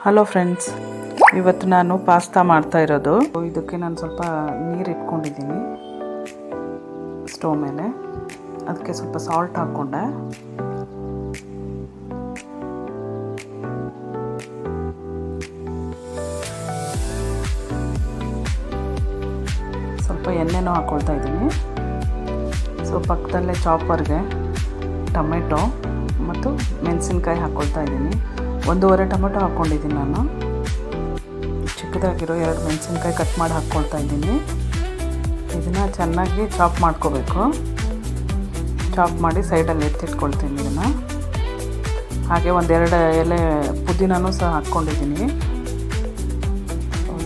Hello friends, ಇವತ್ತು ನಾನು pasta ಮಾಡ್ತಾ ಇರೋದು. ಇದಕ್ಕೆ ನಾನು ಸ್ವಲ್ಪ ನೀರು ಇಟ್ಕೊಂಡಿದ್ದೀನಿ ಸ್ಟವ್ ಮೇಲೆ. ಅದಕ್ಕೆ ಸ್ವಲ್ಪ ಸಾಲ್ಟ್ ಹಾಕ್ಕೊಂಡೆ. ಸ್ವಲ್ಪ ಎಣ್ಣೆನೂ ಹಾಕ್ಕೊಳ್ತಾ ಇದ್ದೀನಿ. ಸೊ ಪಕ್ಕದಲ್ಲೇ ಚಾಪರ್ಗೆ ಟೊಮೆಟೊ ಮತ್ತು ಮೆಣಸಿನ್ಕಾಯಿ ಹಾಕ್ಕೊಳ್ತಾ ಇದ್ದೀನಿ. 1.5 ಟೊಮೆಟೊ ಹಾಕ್ಕೊಂಡಿದ್ದೀನಿ ನಾನು. ಚಿಕ್ಕದಾಗಿರೋ 2 ಮೆಣಸಿನ್ಕಾಯಿ ಕಟ್ ಮಾಡಿ ಹಾಕ್ಕೊಳ್ತಾ ಇದ್ದೀನಿ. ಇದನ್ನು ಚೆನ್ನಾಗಿ ಚಾಪ್ ಮಾಡ್ಕೋಬೇಕು. ಚಾಪ್ ಮಾಡಿ ಸೈಡಲ್ಲಿ ಎತ್ತಿಟ್ಕೊಳ್ತೀನಿ ಇದನ್ನು. ಹಾಗೆ 1-2 ಎಲೆ ಪುದೀನೂ ಸಹ ಹಾಕ್ಕೊಂಡಿದ್ದೀನಿ.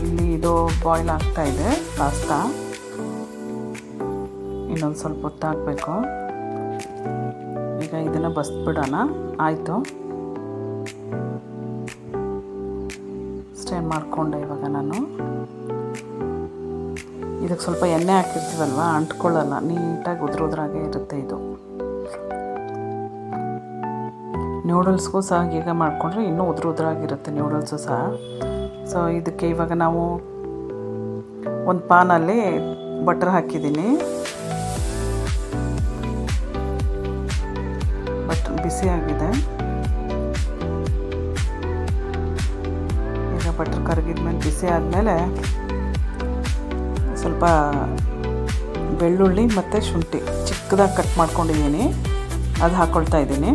ಇಲ್ಲಿ ಇದು ಬಾಯ್ಲ್ ಆಗ್ತಾಯಿದೆ ಪಾಸ್ತಾ. ಇನ್ನೊಂದು ಸ್ವಲ್ಪ ಹೊತ್ತು ಹಾಕಬೇಕು. ಈಗ ಇದನ್ನು ಬಸ್ಬಿಡೋಣ. ಆಯಿತು, ಸ್ಟೇನ್ ಮಾಡಿಕೊಂಡೆ. ಇವಾಗ ನಾನು ಇದಕ್ಕೆ ಸ್ವಲ್ಪ ಎಣ್ಣೆ ಹಾಕಿರ್ತೀವಲ್ವ, ಅಂಟ್ಕೊಳ್ಳಲ್ಲ, ನೀಟಾಗಿ ಉದ್ರಾಗೆ ಇರುತ್ತೆ ಇದು. ನ್ಯೂಡಲ್ಸ್ಗೂ ಸಹ ಹೀಗೆ ಮಾಡಿಕೊಂಡ್ರೆ ಇನ್ನೂ ಉದ್ರಾಗಿರುತ್ತೆ ನ್ಯೂಡಲ್ಸು ಸಹ. ಸೊ ಇದಕ್ಕೆ ಇವಾಗ ನಾವು ಒಂದು ಪಾನಲ್ಲಿ ಬಟರ್ ಹಾಕಿದ್ದೀನಿ. ಬಟರ್ ಬಿಸಿಯಾಗಿದೆ. ಈಗ ಬಟರ್ ಕರಗಿದ್ಮೇಲೆ, ಬಿಸಿ ಆದಮೇಲೆ ಸ್ವಲ್ಪ ಬೆಳ್ಳುಳ್ಳಿ ಮತ್ತು ಶುಂಠಿ ಚಿಕ್ಕದಾಗಿ ಕಟ್ ಮಾಡ್ಕೊಂಡಿದ್ದೀನಿ, ಅದು ಹಾಕ್ಕೊಳ್ತಾ ಇದ್ದೀನಿ.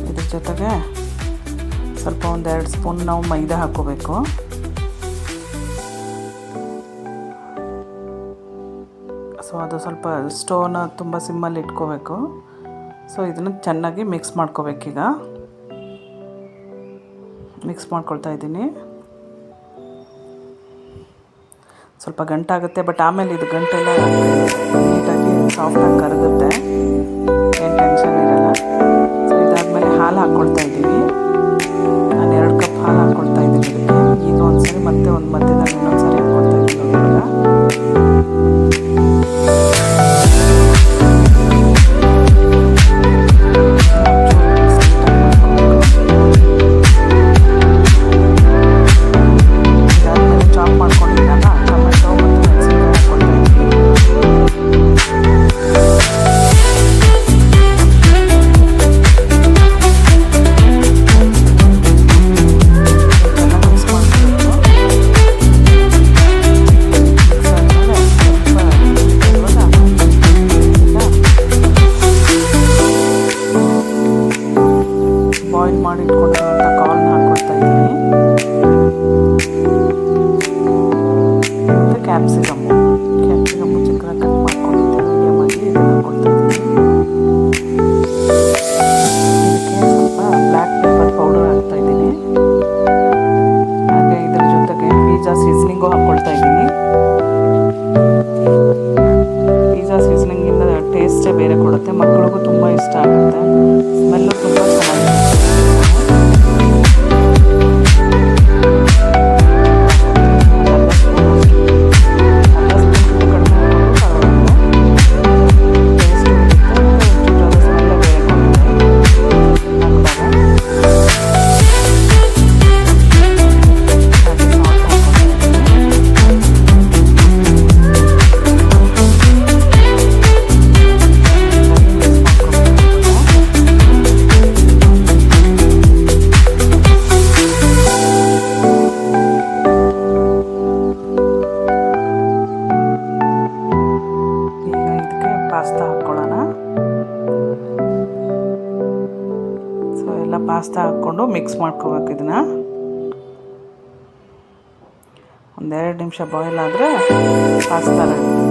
ಇದ್ರ ಜೊತೆಗೆ ಸ್ವಲ್ಪ 1-2 ಸ್ಪೂನ್ ನಾವು ಮೈದಾ ಹಾಕ್ಕೋಬೇಕು. ಸೊ ಅದು ಸ್ವಲ್ಪ ಸ್ಟೋವ್ನ ತುಂಬ ಸಿಮ್ಮಲ್ಲಿ ಇಟ್ಕೋಬೇಕು. ಸೊ ಇದನ್ನು ಚೆನ್ನಾಗಿ ಮಿಕ್ಸ್ ಮಾಡ್ಕೋಬೇಕೀಗ. ಮಿಕ್ಸ್ ಮಾಡ್ಕೊಳ್ತಾ ಇದ್ದೀನಿ. ಸ್ವಲ್ಪ ಗಂಟಾಗುತ್ತೆ, ಬಟ್ ಆಮೇಲೆ ಇದು ಗಂಟೆಲ್ಲ ನೀಟಾಗಿ ಸಾಫ್ಟಾಗಿ ಕರಗುತ್ತೆ, ಏನು ಟೆನ್ಷನ್ ಇರಲ್ಲ. ಸೊ ಇದಾದಮೇಲೆ ಹಾಲು ಹಾಕ್ಕೊಳ್ತಾ ಇದ್ದೀವಿ. ನಾನು 2 ಕಪ್ ಹಾಲು ಹಾಕ್ಕೊಳ್ತಾ ಇದ್ದೀನಿ ಇದಕ್ಕೆ. ಈಗ ಒಂದ್ಸರಿ ಮತ್ತೆ ಒಂದು ಮಧ್ಯದಲ್ಲಿ ಇನ್ನೊಂದ್ಸರಿ ಹಾಕ್ಕೊಳ್ತಾ ಇದ್ದೀನಿ ಇವಾಗ. ಬಾಯ್ಲ್ ಮಾಡಿ ಇಟ್ಕೊಂಡಿರುವಂಥ ಕಾರ್ನ್ ಹಾಕ್ಕೊಳ್ತಾ ಇದ್ದೀನಿ. ಮತ್ತು ಕ್ಯಾಪ್ಸಿಕಮ್ಮು ಚಿಕ್ಕದಾಗಿ ಕಟ್ ಮಾಡ್ಕೊಂಡಿದ್ದೆ ಮೀಡಿಯಮಾಗಿ, ಇದನ್ನು ಹಾಕ್ಕೊಳ್ತಾ ಇದ್ದೀನಿ. ಇದಕ್ಕೆ ಸ್ವಲ್ಪ ಬ್ಲ್ಯಾಕ್ ಪೆಪ್ಪರ್ ಪೌಡರ್ ಹಾಕ್ತಾ ಇದ್ದೀನಿ. ಹಾಗೆ ಇದ್ರ ಜೊತೆಗೆ ಪಿಜ್ಜಾ ಸೀಸನಿಂಗು ಹಾಕ್ಕೊಳ್ತಾ ಇದ್ದೀನಿ. ಪಿಜ್ಜಾ ಸೀಸನಿಂಗಿಂದ ಟೇಸ್ಟೇ ಬೇರೆ ಕೊಡುತ್ತೆ, ಮಕ್ಕಳಿಗೂ ತುಂಬ ಇಷ್ಟ ಆಗುತ್ತೆ. ಸ್ಮೆಲ್ಲು ತುಂಬ ಚೆನ್ನಾಗಿರುತ್ತೆ. ಪಾಸ್ತಾ ಹಾಕ್ಕೊಳ್ಳೋಣ. ಸೊ ಎಲ್ಲ ಪಾಸ್ತಾ ಹಾಕ್ಕೊಂಡು ಮಿಕ್ಸ್ ಮಾಡ್ಕೋಬೇಕು. ಇದನ್ನು 1-2 ನಿಮಿಷ ಬಾಯ್ಲ್ ಆದರೆ ಪಾಸ್ತಾ ರೆಡಿ.